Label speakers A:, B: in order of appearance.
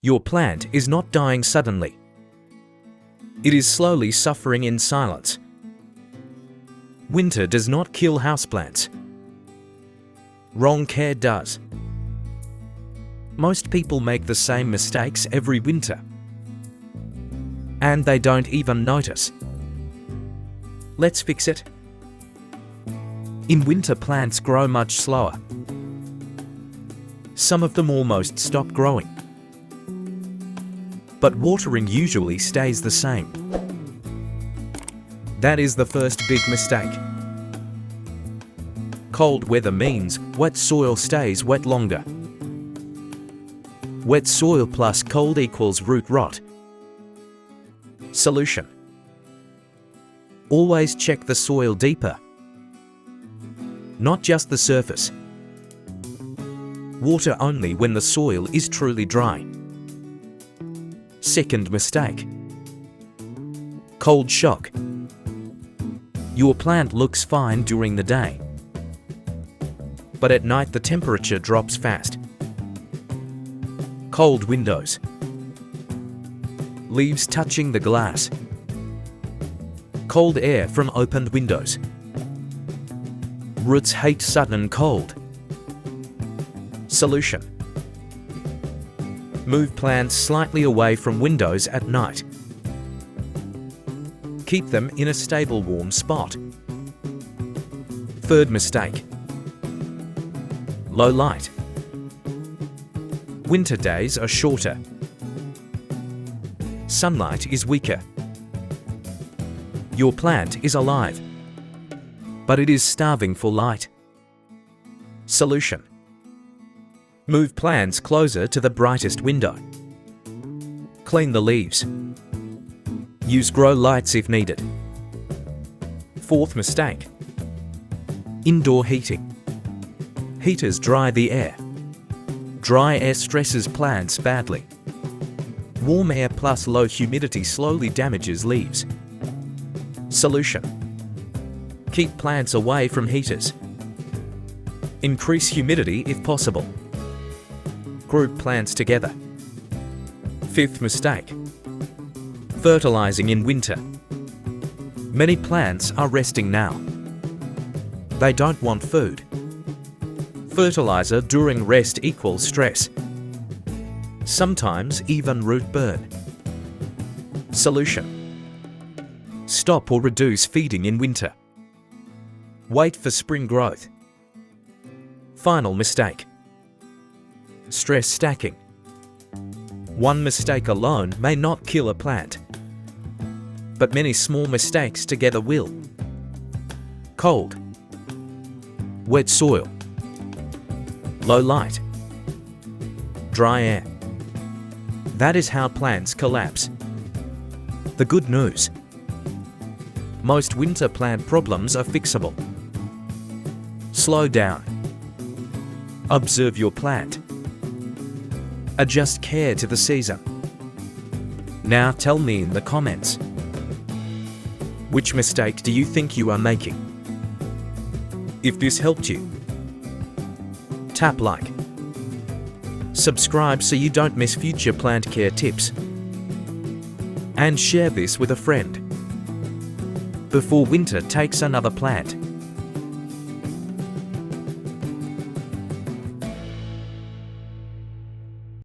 A: Your plant is not dying suddenly. It is slowly suffering in silence. Winter does not kill houseplants. Wrong care does. Most people make the same mistakes every winter, and they don't even notice. Let's fix it. In winter, plants grow much slower. Some of them almost stop growing. But watering usually stays the same. That is the first big mistake. Cold weather means wet soil stays wet longer. Wet soil plus cold equals root rot. Solution: always check the soil deeper, not just the surface. Water only when the soil is truly dry. Second mistake: cold shock. Your plant looks fine during the day, but at night the temperature drops fast. Cold windows. Leaves touching the glass. Cold air from opened windows. Roots hate sudden cold. Solution: move plants slightly away from windows at night. Keep them in a stable warm spot. Third mistake: low light. Winter days are shorter. Sunlight is weaker. Your plant is alive, but it is starving for light. Solution: move plants closer to the brightest window. Clean the leaves. Use grow lights if needed. Fourth mistake: indoor heating. Heaters dry the air. Dry air stresses plants badly. Warm air plus low humidity slowly damages leaves. Solution: keep plants away from heaters. Increase humidity if possible. Group plants together. Fifth mistake: fertilizing in winter. Many plants are resting now. They don't want food. Fertilizer during rest equals stress. Sometimes even root burn. Solution: stop or reduce feeding in winter. Wait for spring growth. Final mistake: stress stacking. One mistake alone may not kill a plant, but many small mistakes together will. Cold, wet soil, low light, dry air. That is how plants collapse. The good news: most winter plant problems are fixable. Slow down. Observe your plant. Adjust care to the season. Now tell me in the comments, which mistake do you think you are making? If this helped you, tap like. Subscribe so you don't miss future plant care tips. And share this with a friend before winter takes another plant.